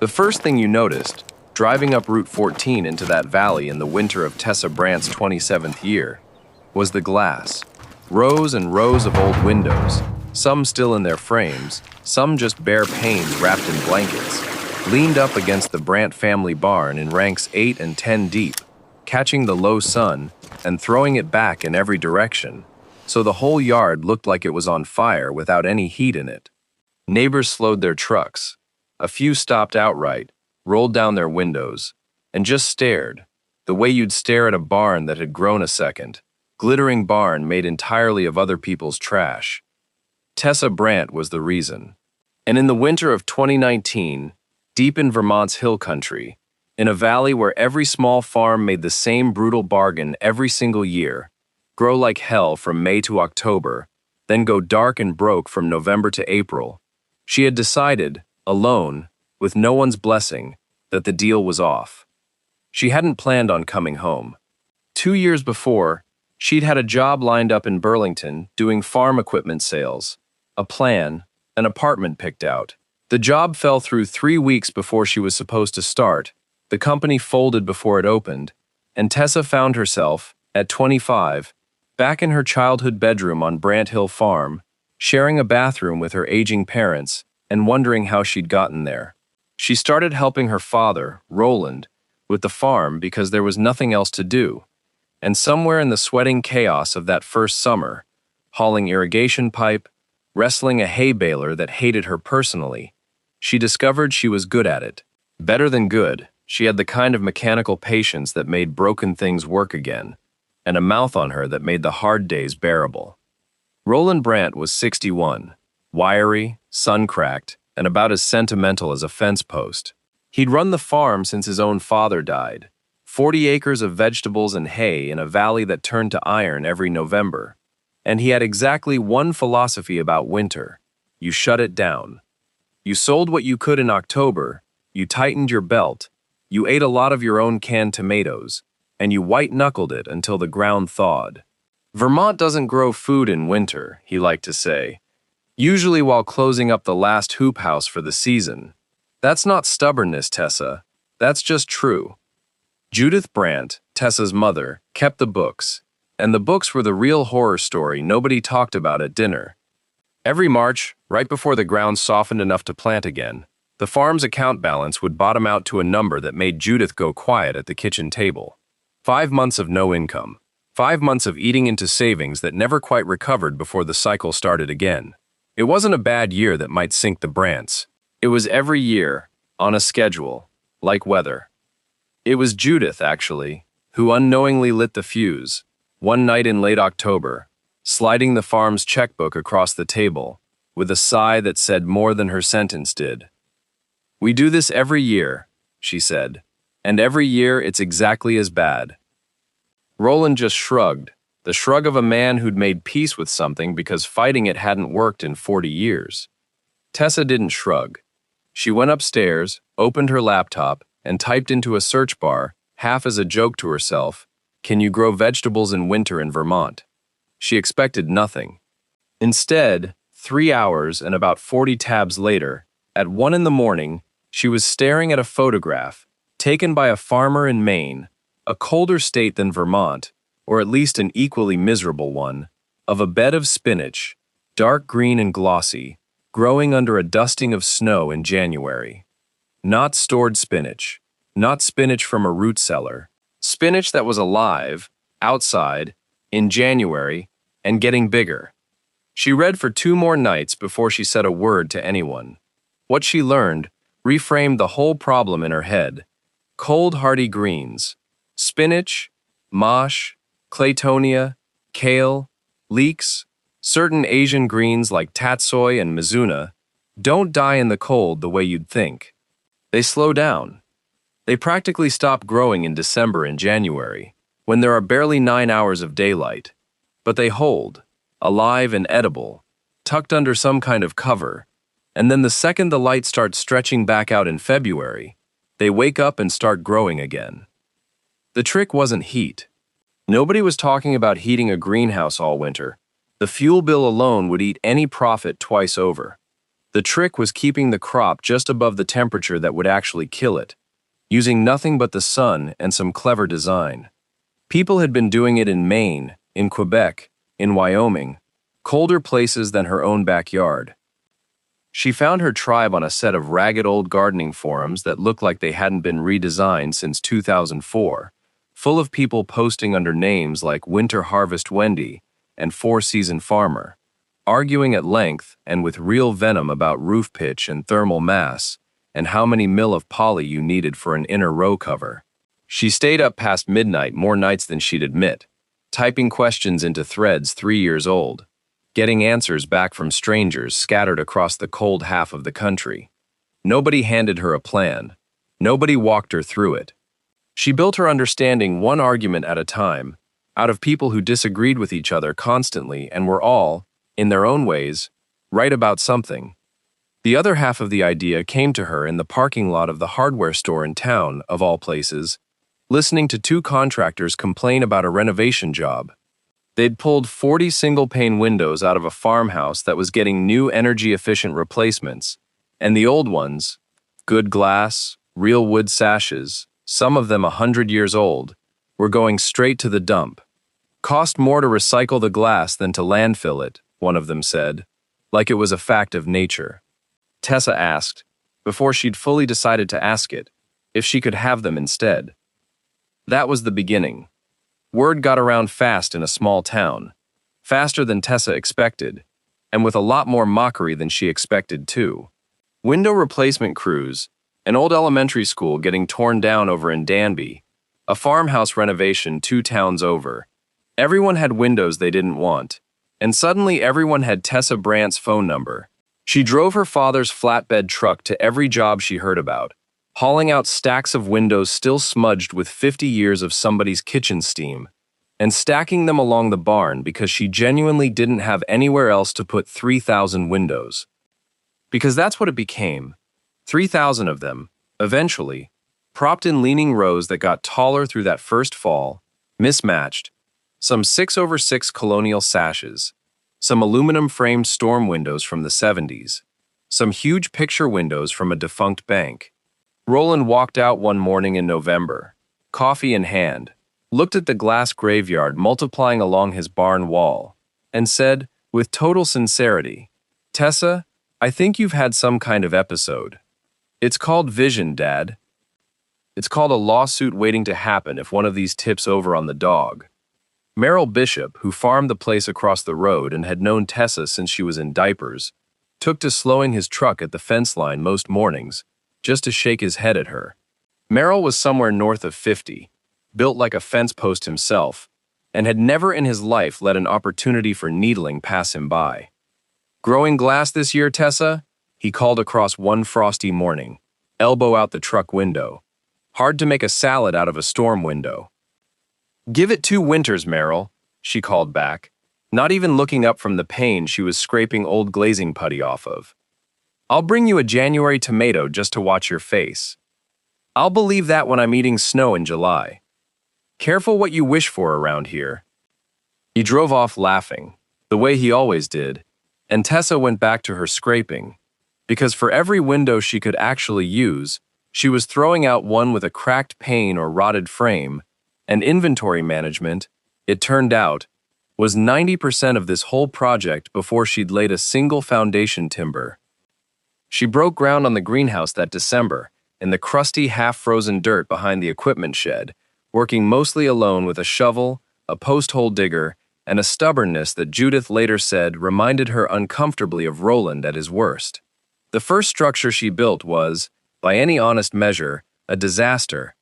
The first thing you noticed, driving up Route 14 into that valley in the winter of Tessa Brandt's 27th year, was the glass. Rows and rows of old windows, some still in their frames, some just bare panes wrapped in blankets, leaned up against the Brandt family barn in ranks 8 and 10 deep, catching the low sun and throwing it back in every direction, so the whole yard looked like it was on fire without any heat in it. Neighbors slowed their trucks. A few stopped outright, rolled down their windows, and just stared, the way you'd stare at a barn that had grown a second, glittering barn made entirely of other people's trash. Tessa Brandt was the reason. And in the winter of 2019, deep in Vermont's hill country, in a valley where every small farm made the same brutal bargain every single year, grow like hell from May to October, then go dark and broke from November to April, she had decided, alone, with no one's blessing, that the deal was off. She hadn't planned on coming home. 2 years before, she'd had a job lined up in Burlington doing farm equipment sales, a plan, an apartment picked out. The job fell through 3 weeks before she was supposed to start, the company folded before it opened, and Tessa found herself, at 25, back in her childhood bedroom on Brandt Hill Farm, sharing a bathroom with her aging parents and wondering how she'd gotten there. She started helping her father, Roland, with the farm because there was nothing else to do, and somewhere in the sweating chaos of that first summer, hauling irrigation pipe, wrestling a hay baler that hated her personally, she discovered she was good at it. Better than good, she had the kind of mechanical patience that made broken things work again, and a mouth on her that made the hard days bearable. Roland Brandt was 61, wiry, sun-cracked, and about as sentimental as a fence post. He'd run the farm since his own father died, 40 acres of vegetables and hay in a valley that turned to iron every November. And he had exactly one philosophy about winter: you shut it down. You sold what you could in October, you tightened your belt, you ate a lot of your own canned tomatoes, and you white-knuckled it until the ground thawed. Vermont doesn't grow food in winter, he liked to say, usually while closing up the last hoop house for the season. That's not stubbornness, Tessa. That's just true. Judith Brandt, Tessa's mother, kept the books, and the books were the real horror story nobody talked about at dinner. Every March, right before the ground softened enough to plant again, the farm's account balance would bottom out to a number that made Judith go quiet at the kitchen table. 5 months of no income. 5 months of eating into savings that never quite recovered before the cycle started again. It wasn't a bad year that might sink the Brandts. It was every year, on a schedule, like weather. It was Judith, actually, who unknowingly lit the fuse, one night in late October, sliding the farm's checkbook across the table, with a sigh that said more than her sentence did. "We do this every year," she said, "and every year it's exactly as bad." Roland just shrugged, the shrug of a man who'd made peace with something because fighting it hadn't worked in 40 years. Tessa didn't shrug. She went upstairs, opened her laptop, and typed into a search bar, half as a joke to herself, "Can you grow vegetables in winter in Vermont?" She expected nothing. Instead, 3 hours and about 40 tabs later, at 1 in the morning, she was staring at a photograph, taken by a farmer in Maine, a colder state than Vermont, or at least an equally miserable one, of a bed of spinach, dark green and glossy, growing under a dusting of snow in January. Not stored spinach, not spinach from a root cellar, spinach that was alive, outside, in January, and getting bigger. She read for 2 more nights before she said a word to anyone. What she learned reframed the whole problem in her head. Cold, hardy greens, spinach, mosh, claytonia, kale, leeks, certain Asian greens like tatsoi and mizuna, don't die in the cold the way you'd think. They slow down. They practically stop growing in December and January, when there are barely 9 hours of daylight. But they hold, alive and edible, tucked under some kind of cover, and then the second the light starts stretching back out in February, they wake up and start growing again. The trick wasn't heat. Nobody was talking about heating a greenhouse all winter. The fuel bill alone would eat any profit twice over. The trick was keeping the crop just above the temperature that would actually kill it, using nothing but the sun and some clever design. People had been doing it in Maine, in Quebec, in Wyoming, colder places than her own backyard. She found her tribe on a set of ragged old gardening forums that looked like they hadn't been redesigned since 2004, full of people posting under names like Winter Harvest Wendy and Four Season Farmer, arguing at length and with real venom about roof pitch and thermal mass and how many mil of poly you needed for an inner row cover. She stayed up past midnight more nights than she'd admit, typing questions into threads 3 years old, getting answers back from strangers scattered across the cold half of the country. Nobody handed her a plan. Nobody walked her through it. She built her understanding one argument at a time, out of people who disagreed with each other constantly and were all, in their own ways, right about something. The other half of the idea came to her in the parking lot of the hardware store in town, of all places, listening to two contractors complain about a renovation job. They'd pulled 40 single-pane windows out of a farmhouse that was getting new energy-efficient replacements, and the old ones, good glass, real wood sashes, some of them 100 years old, were going straight to the dump. Cost more to recycle the glass than to landfill it, one of them said, like it was a fact of nature. Tessa asked, before she'd fully decided to ask it, if she could have them instead. That was the beginning. Word got around fast in a small town, faster than Tessa expected, and with a lot more mockery than she expected too. Window replacement crews, an old elementary school getting torn down over in Danby, a farmhouse renovation 2 towns over. Everyone had windows they didn't want, and suddenly everyone had Tessa Brandt's phone number. She drove her father's flatbed truck to every job she heard about, hauling out stacks of windows still smudged with 50 years of somebody's kitchen steam, and stacking them along the barn because she genuinely didn't have anywhere else to put 3,000 windows. Because that's what it became. 3,000 of them, eventually, propped in leaning rows that got taller through that first fall, mismatched, some 6/6 colonial sashes, some aluminum-framed storm windows from the 70s, some huge picture windows from a defunct bank. Roland walked out one morning in November, coffee in hand, looked at the glass graveyard multiplying along his barn wall, and said, with total sincerity, "Tessa, I think you've had some kind of episode. It's called vision, Dad. It's called a lawsuit waiting to happen if one of these tips over on the dog." Merrill Bishop, who farmed the place across the road and had known Tessa since she was in diapers, took to slowing his truck at the fence line most mornings, just to shake his head at her. Merrill was somewhere north of 50, built like a fence post himself, and had never in his life let an opportunity for needling pass him by. "Growing glass this year, Tessa?" he called across one frosty morning, elbow out the truck window. "Hard to make a salad out of a storm window." "Give it 2 winters, Merrill," she called back, not even looking up from the pane she was scraping old glazing putty off of. "I'll bring you a January tomato just to watch your face. I'll believe that when I'm eating snow in July. Careful what you wish for around here." He drove off laughing, the way he always did, and Tessa went back to her scraping, because for every window she could actually use, she was throwing out one with a cracked pane or rotted frame, and inventory management, it turned out, was 90% of this whole project before she'd laid a single foundation timber. She broke ground on the greenhouse that December, in the crusty, half-frozen dirt behind the equipment shed, working mostly alone with a shovel, a post-hole digger, and a stubbornness that Judith later said reminded her uncomfortably of Roland at his worst. The first structure she built was, by any honest measure, a disaster,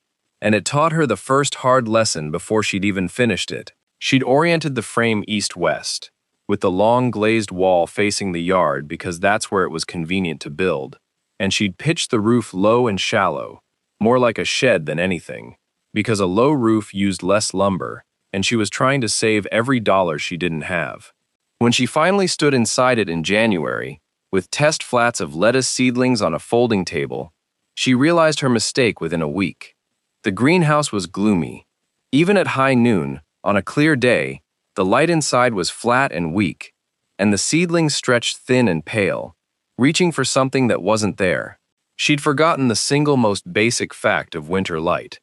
and it taught her the first hard lesson before she'd even finished it. She'd oriented the frame east-west, with the long glazed wall facing the yard because that's where it was convenient to build, and she'd pitched the roof low and shallow, more like a shed than anything, because a low roof used less lumber, and she was trying to save every dollar she didn't have. When she finally stood inside it in January, with test flats of lettuce seedlings on a folding table, she realized her mistake within a week. The greenhouse was gloomy. Even at high noon, on a clear day, the light inside was flat and weak, and the seedlings stretched thin and pale, reaching for something that wasn't there. She'd forgotten the single most basic fact of winter light.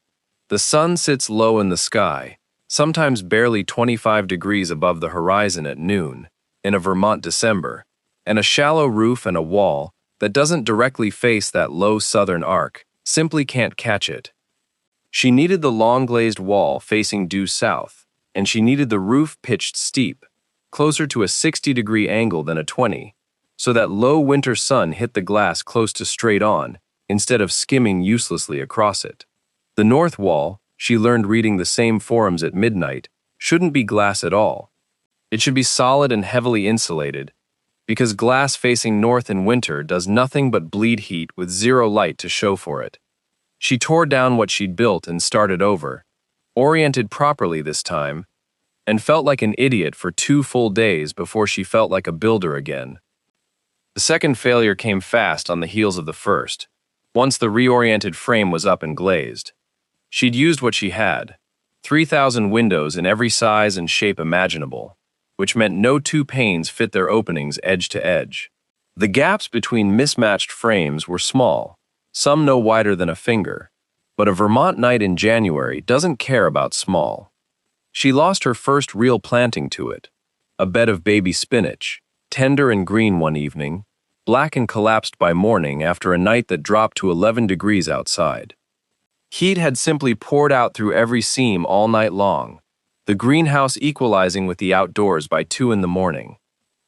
The sun sits low in the sky, sometimes barely 25 degrees above the horizon at noon, in a Vermont December, and a shallow roof and a wall that doesn't directly face that low southern arc simply can't catch it. She needed the long glazed wall facing due south, and she needed the roof pitched steep, closer to a 60-degree angle than a 20, so that low winter sun hit the glass close to straight on, instead of skimming uselessly across it. The north wall, she learned reading the same forums at midnight, shouldn't be glass at all. It should be solid and heavily insulated, because glass facing north in winter does nothing but bleed heat with zero light to show for it. She tore down what she'd built and started over, oriented properly this time, and felt like an idiot for 2 full days before she felt like a builder again. The second failure came fast on the heels of the first, once the reoriented frame was up and glazed. She'd used what she had, 3,000 windows in every size and shape imaginable, which meant no 2 panes fit their openings edge to edge. The gaps between mismatched frames were small, some no wider than a finger, but a Vermont night in January doesn't care about small. She lost her first real planting to it, a bed of baby spinach, tender and green one evening, black and collapsed by morning after a night that dropped to 11 degrees outside. Heat had simply poured out through every seam all night long, the greenhouse equalizing with the outdoors by 2 in the morning.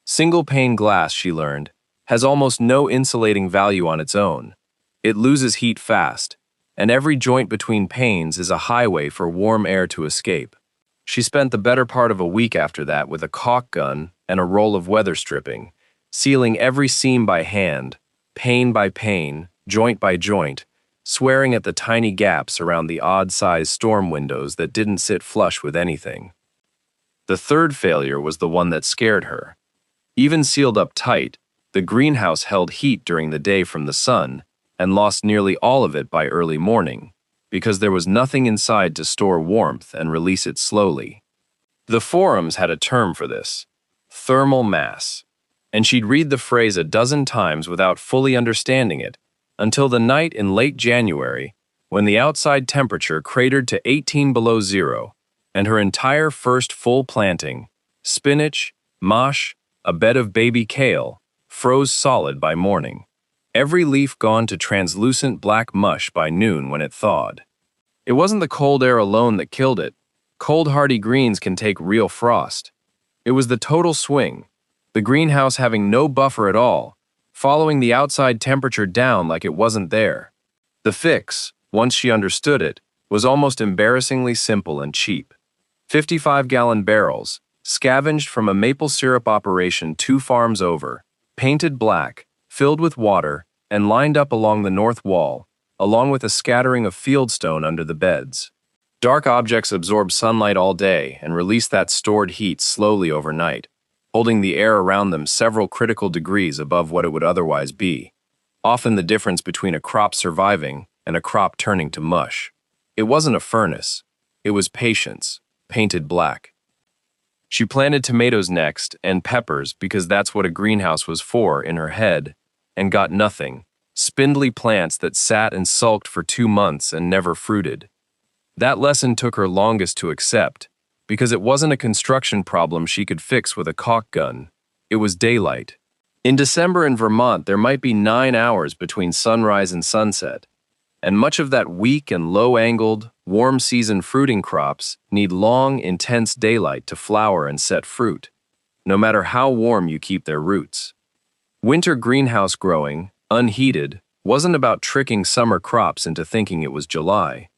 Single-pane glass, she learned, has almost no insulating value on its own. It loses heat fast, and every joint between panes is a highway for warm air to escape. She spent the better part of a week after that with a caulk gun and a roll of weather stripping, sealing every seam by hand, pane by pane, joint by joint, swearing at the tiny gaps around the odd-sized storm windows that didn't sit flush with anything. The third failure was the one that scared her. Even sealed up tight, the greenhouse held heat during the day from the sun and lost nearly all of it by early morning, because there was nothing inside to store warmth and release it slowly. The forums had a term for this, thermal mass, and she'd read the phrase a dozen times without fully understanding it, until the night in late January, when the outside temperature cratered to 18 below zero, and her entire first full planting, spinach, mosh, a bed of baby kale, froze solid by morning. Every leaf gone to translucent black mush by noon when it thawed. It wasn't the cold air alone that killed it. Cold hardy greens can take real frost. It was the total swing, the greenhouse having no buffer at all, following the outside temperature down like it wasn't there. The fix, once she understood it, was almost embarrassingly simple and cheap. 55-gallon barrels, scavenged from a maple syrup operation 2 farms over, painted black, filled with water, and lined up along the north wall, along with a scattering of fieldstone under the beds. Dark objects absorb sunlight all day and release that stored heat slowly overnight, holding the air around them several critical degrees above what it would otherwise be, often the difference between a crop surviving and a crop turning to mush. It wasn't a furnace. It was patience, painted black. She planted tomatoes next and peppers because that's what a greenhouse was for in her head, and got nothing, spindly plants that sat and sulked for 2 months and never fruited. That lesson took her longest to accept, because it wasn't a construction problem she could fix with a caulk gun. It was daylight. In December in Vermont, there might be 9 hours between sunrise and sunset, and much of that weak and low-angled, warm-season fruiting crops need long, intense daylight to flower and set fruit, no matter how warm you keep their roots. Winter greenhouse growing, unheated, wasn't about tricking summer crops into thinking it was July.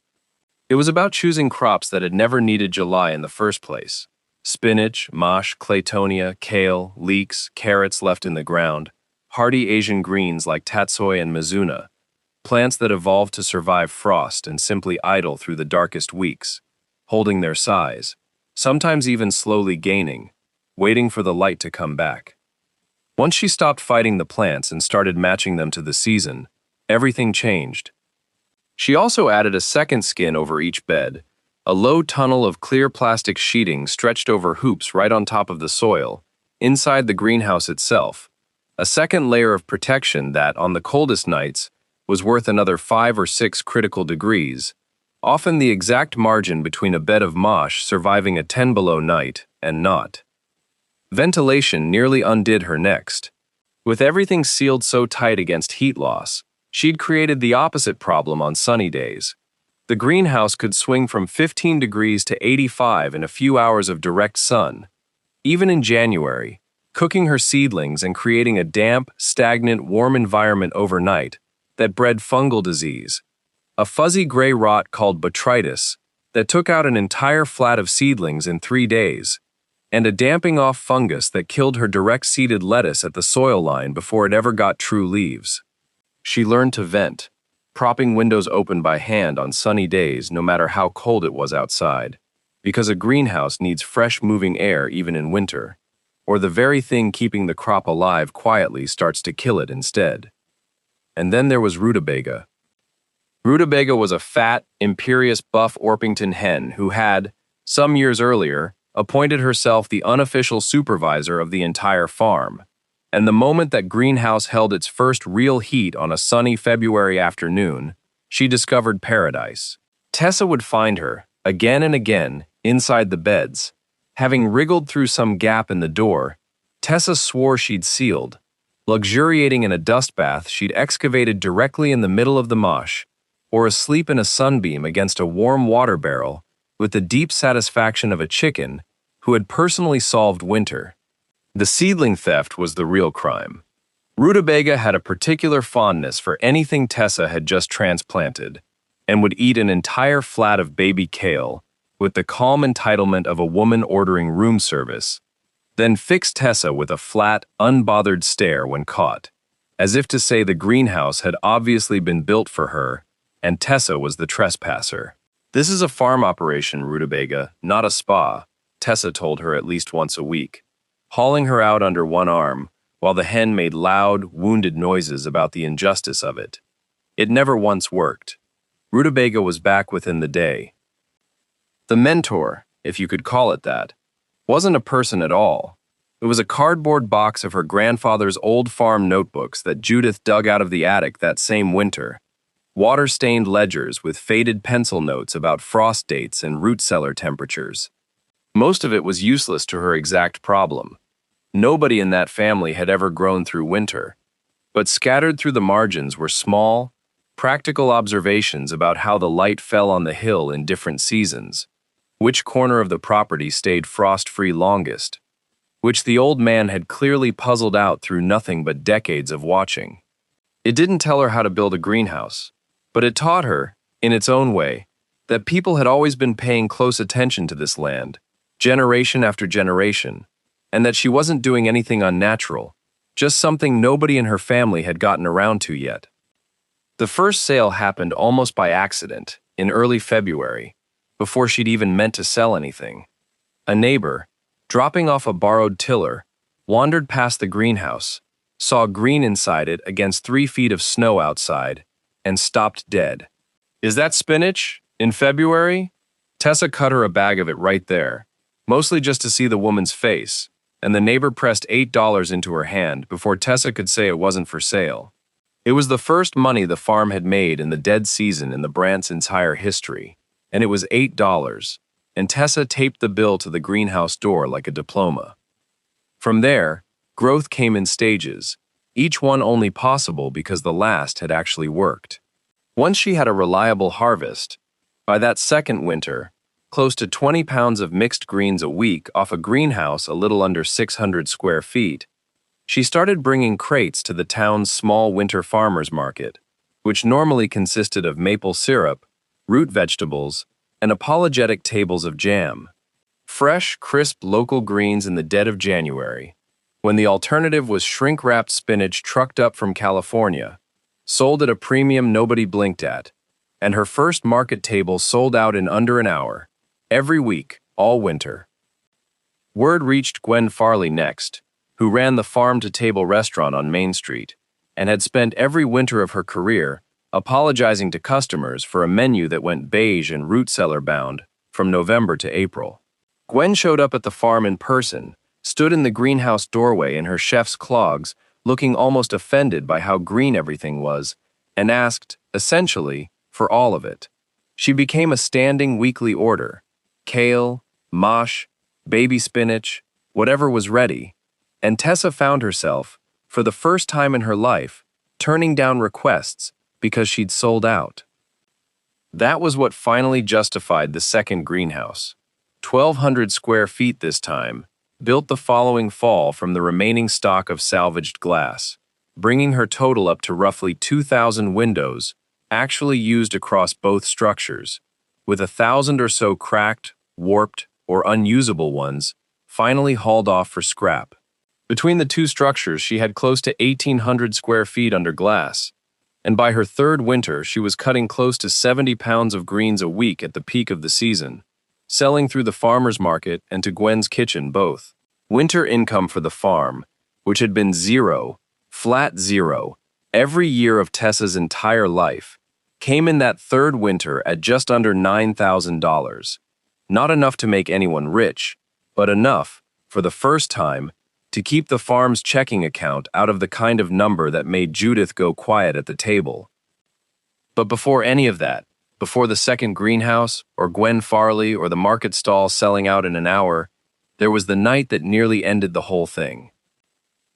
It was about choosing crops that had never needed July in the first place. Spinach, mosh, claytonia, kale, leeks, carrots left in the ground, hardy Asian greens like tatsoi and mizuna, plants that evolved to survive frost and simply idle through the darkest weeks, holding their size, sometimes even slowly gaining, waiting for the light to come back. Once she stopped fighting the plants and started matching them to the season, everything changed. She also added a second skin over each bed, a low tunnel of clear plastic sheeting stretched over hoops right on top of the soil, inside the greenhouse itself, A second layer of protection that, on the coldest nights, was worth another 5 or 6 critical degrees, often the exact margin between a bed of mosh surviving a 10 below night and not. Ventilation nearly undid her next. With everything sealed so tight against heat loss, she'd created the opposite problem on sunny days. The greenhouse could swing from 15 degrees to 85 in a few hours of direct sun. Even in January, cooking her seedlings and creating a damp, stagnant, warm environment overnight that bred fungal disease, a fuzzy gray rot called botrytis that took out an entire flat of seedlings in 3 days, and a damping off fungus that killed her direct-seeded lettuce at the soil line before it ever got true leaves. She learned to vent, propping windows open by hand on sunny days no matter how cold it was outside, because a greenhouse needs fresh moving air even in winter, or the very thing keeping the crop alive quietly starts to kill it instead. And then there was Rutabaga. Rutabaga was a fat, imperious buff Orpington hen who had, some years earlier, appointed herself the unofficial supervisor of the entire farm, and the moment that greenhouse held its first real heat on a sunny February afternoon, she discovered paradise. Tessa would find her, again and again, inside the beds. Having wriggled through some gap in the door, Tessa swore she'd sealed, luxuriating in a dust bath she'd excavated directly in the middle of the mosh, or asleep in a sunbeam against a warm water barrel with the deep satisfaction of a chicken who had personally solved winter. The seedling theft was the real crime. Rutabaga had a particular fondness for anything Tessa had just transplanted, and would eat an entire flat of baby kale with the calm entitlement of a woman ordering room service, then fix Tessa with a flat, unbothered stare when caught, as if to say the greenhouse had obviously been built for her, and Tessa was the trespasser. "This is a farm operation, Rutabaga, not a spa," Tessa told her at least once a week, hauling her out under one arm, while the hen made loud, wounded noises about the injustice of it. It never once worked. Rutabaga was back within the day. The mentor, if you could call it that, wasn't a person at all. It was a cardboard box of her grandfather's old farm notebooks that Judith dug out of the attic that same winter. Water-stained ledgers with faded pencil notes about frost dates and root cellar temperatures. Most of it was useless to her exact problem. Nobody in that family had ever grown through winter, but scattered through the margins were small, practical observations about how the light fell on the hill in different seasons, which corner of the property stayed frost-free longest, which the old man had clearly puzzled out through nothing but decades of watching. It didn't tell her how to build a greenhouse, but it taught her, in its own way, that people had always been paying close attention to this land, generation after generation, and that she wasn't doing anything unnatural, just something nobody in her family had gotten around to yet. The first sale happened almost by accident, in early February, before she'd even meant to sell anything. A neighbor, dropping off a borrowed tiller, wandered past the greenhouse, saw green inside it against 3 feet of snow outside, and stopped dead. "Is that spinach? In February?" Tessa cut her a bag of it right there, mostly just to see the woman's face, and the neighbor pressed $8 into her hand before Tessa could say it wasn't for sale. It was the first money the farm had made in the dead season in the Brants' entire history, and it was $8, and Tessa taped the bill to the greenhouse door like a diploma. From there, growth came in stages, each one only possible because the last had actually worked. Once she had a reliable harvest, by that second winter, close to 20 pounds of mixed greens a week off a greenhouse a little under 600 square feet, she started bringing crates to the town's small winter farmers market, which normally consisted of maple syrup, root vegetables, and apologetic tables of jam. Fresh, crisp local greens in the dead of January, when the alternative was shrink-wrapped spinach trucked up from California, sold at a premium nobody blinked at, and her first market table sold out in under an hour, every week, all winter. Word reached Gwen Farley next, who ran the farm-to-table restaurant on Main Street, and had spent every winter of her career apologizing to customers for a menu that went beige and root cellar bound from November to April. Gwen showed up at the farm in person, stood in the greenhouse doorway in her chef's clogs, looking almost offended by how green everything was, and asked, essentially, for all of it. She became a standing weekly order: kale, mosh, baby spinach, whatever was ready, and Tessa found herself, for the first time in her life, turning down requests because she'd sold out. That was what finally justified the second greenhouse. 1,200 square feet this time, built the following fall from the remaining stock of salvaged glass, bringing her total up to roughly 2,000 windows actually used across both structures, with 1,000 or so cracked, warped, or unusable ones finally hauled off for scrap. Between the two structures, she had close to 1,800 square feet under glass, and by her third winter, she was cutting close to 70 pounds of greens a week at the peak of the season, selling through the farmer's market and to Gwen's kitchen both. Winter income for the farm, which had been zero, flat zero, every year of Tessa's entire life, came in that third winter at just under $9,000. Not enough to make anyone rich, but enough, for the first time, to keep the farm's checking account out of the kind of number that made Judith go quiet at the table. But before any of that, before the second greenhouse, or Gwen Farley, or the market stall selling out in an hour, there was the night that nearly ended the whole thing.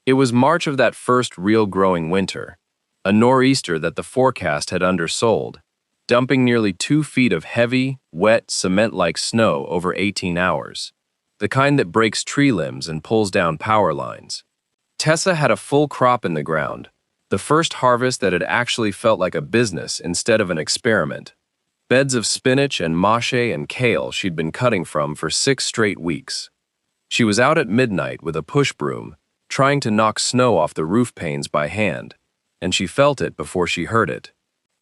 It was March of that first real growing winter, a nor'easter that the forecast had undersold, dumping nearly 2 feet of heavy, wet, cement-like snow over 18 hours. The kind that breaks tree limbs and pulls down power lines. Tessa had a full crop in the ground, the first harvest that had actually felt like a business instead of an experiment. Beds of spinach and mâche and kale she'd been cutting from for 6 straight weeks. She was out at midnight with a push broom, trying to knock snow off the roof panes by hand, and she felt it before she heard it.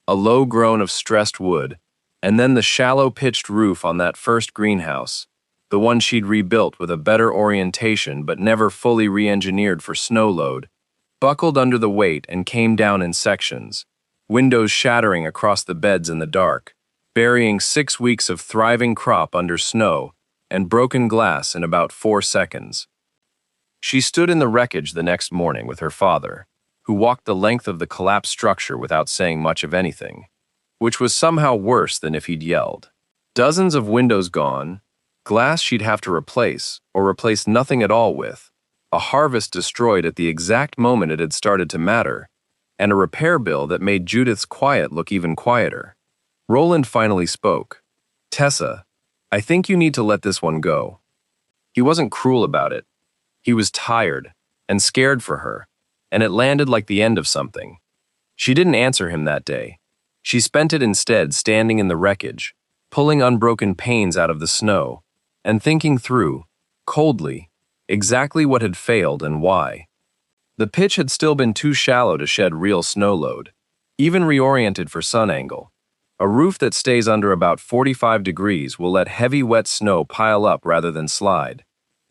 A low groan of stressed wood, and then the shallow pitched roof on that first greenhouse, the one she'd rebuilt with a better orientation but never fully re-engineered for snow load, buckled under the weight and came down in sections, windows shattering across the beds in the dark, burying 6 weeks of thriving crop under snow and broken glass in about 4 seconds. She stood in the wreckage the next morning with her father, who walked the length of the collapsed structure without saying much of anything, which was somehow worse than if he'd yelled. Dozens of windows gone, glass she'd have to replace, or replace nothing at all with, a harvest destroyed at the exact moment it had started to matter, and a repair bill that made Judith's quiet look even quieter. Roland finally spoke. "Tessa, I think you need to let this one go." He wasn't cruel about it. He was tired and scared for her, and it landed like the end of something. She didn't answer him that day. She spent it instead standing in the wreckage, pulling unbroken panes out of the snow, and thinking through, coldly, exactly what had failed and why. The pitch had still been too shallow to shed real snow load, even reoriented for sun angle. A roof that stays under about 45 degrees will let heavy wet snow pile up rather than slide,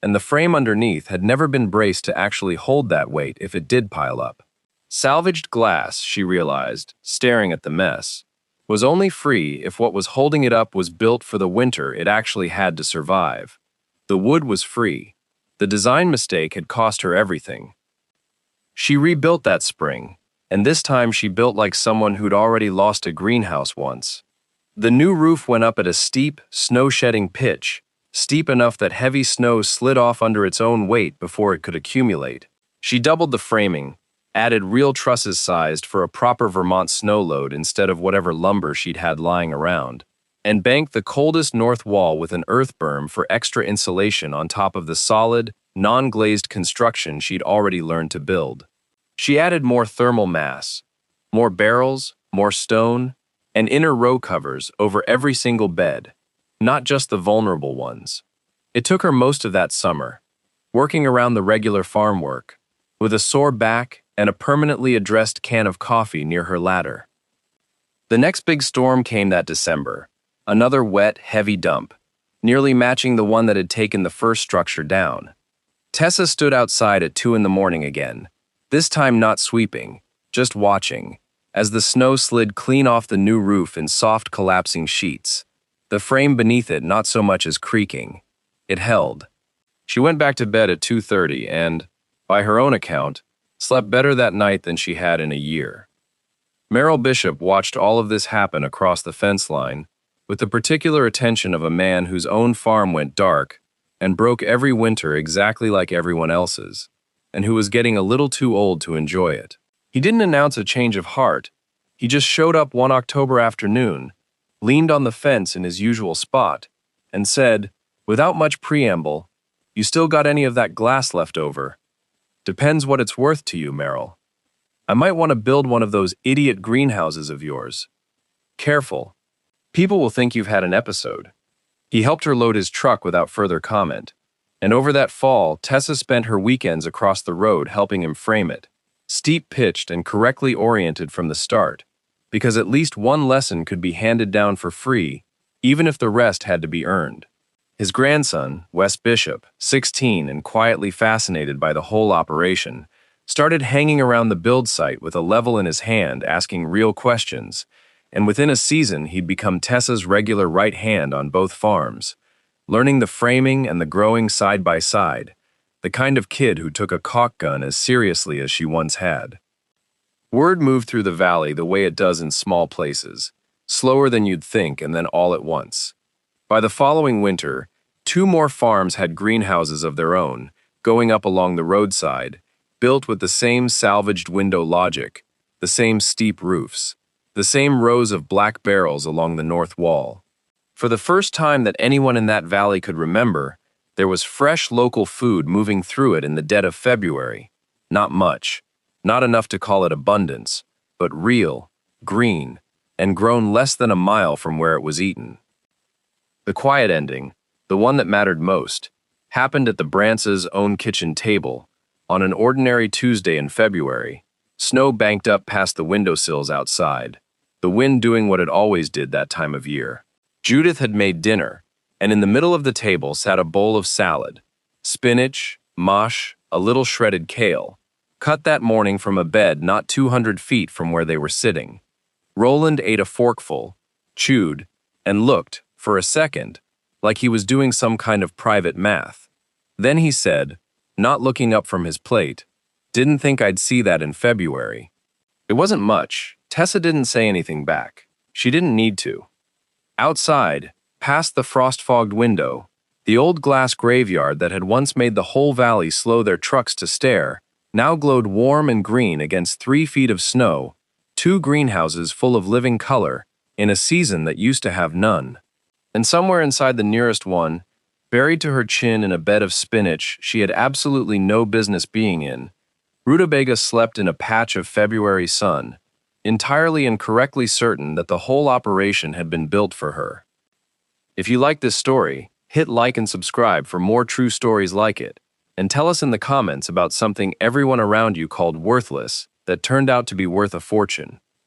and the frame underneath had never been braced to actually hold that weight if it did pile up. Salvaged glass, she realized, staring at the mess, was only free if what was holding it up was built for the winter it actually had to survive. The wood was free. The design mistake had cost her everything. She rebuilt that spring, and this time she built like someone who'd already lost a greenhouse once. The new roof went up at a steep, snow-shedding pitch, steep enough that heavy snow slid off under its own weight before it could accumulate. She doubled the framing, added real trusses sized for a proper Vermont snow load instead of whatever lumber she'd had lying around, and banked the coldest north wall with an earth berm for extra insulation on top of the solid, non-glazed construction she'd already learned to build. She added more thermal mass, more barrels, more stone, and inner row covers over every single bed, not just the vulnerable ones. It took her most of that summer, working around the regular farm work, with a sore back and a permanently addressed can of coffee near her ladder. The next big storm came that December, another wet, heavy dump, nearly matching the one that had taken the first structure down. Tessa stood outside at 2 a.m. again, this time not sweeping, just watching, as the snow slid clean off the new roof in soft collapsing sheets, the frame beneath it not so much as creaking. It held. She went back to bed at 2:30 and, by her own account, slept better that night than she had in a year. Meryl Bishop watched all of this happen across the fence line, with the particular attention of a man whose own farm went dark and broke every winter exactly like everyone else's, and who was getting a little too old to enjoy it. He didn't announce a change of heart. He just showed up one October afternoon, leaned on the fence in his usual spot, and said, without much preamble, "You still got any of that glass left over? Depends what it's worth to you, Meryl. I might want to build one of those idiot greenhouses of yours. Careful. People will think you've had an episode." He helped her load his truck without further comment, and over that fall, Tessa spent her weekends across the road helping him frame it, steep-pitched and correctly oriented from the start, because at least one lesson could be handed down for free, even if the rest had to be earned. His grandson, Wes Bishop, 16 and quietly fascinated by the whole operation, started hanging around the build site with a level in his hand asking real questions, and within a season he'd become Tessa's regular right hand on both farms, learning the framing and the growing side by side, the kind of kid who took a caulk gun as seriously as she once had. Word moved through the valley the way it does in small places, slower than you'd think and then all at once. By the following winter, 2 more farms had greenhouses of their own, going up along the roadside, built with the same salvaged window logic, the same steep roofs, the same rows of black barrels along the north wall. For the first time that anyone in that valley could remember, there was fresh local food moving through it in the dead of February. Not much, not enough to call it abundance, but real, green, and grown less than a mile from where it was eaten. The quiet ending, the one that mattered most, happened at the Brances' own kitchen table, on an ordinary Tuesday in February, snow banked up past the windowsills outside, the wind doing what it always did that time of year. Judith had made dinner, and in the middle of the table sat a bowl of salad, spinach, mosh, a little shredded kale, cut that morning from a bed not 200 feet from where they were sitting. Roland ate a forkful, chewed, and looked, for a second, like he was doing some kind of private math. Then he said, not looking up from his plate, "Didn't think I'd see that in February." It wasn't much. Tessa didn't say anything back. She didn't need to. Outside, past the frost-fogged window, the old glass graveyard that had once made the whole valley slow their trucks to stare, now glowed warm and green against 3 feet of snow, 2 greenhouses full of living color, in a season that used to have none. And somewhere inside the nearest one, buried to her chin in a bed of spinach she had absolutely no business being in, Rutabaga slept in a patch of February sun, entirely and correctly certain that the whole operation had been built for her. If you like this story, hit like and subscribe for more true stories like it, and tell us in the comments about something everyone around you called worthless that turned out to be worth a fortune.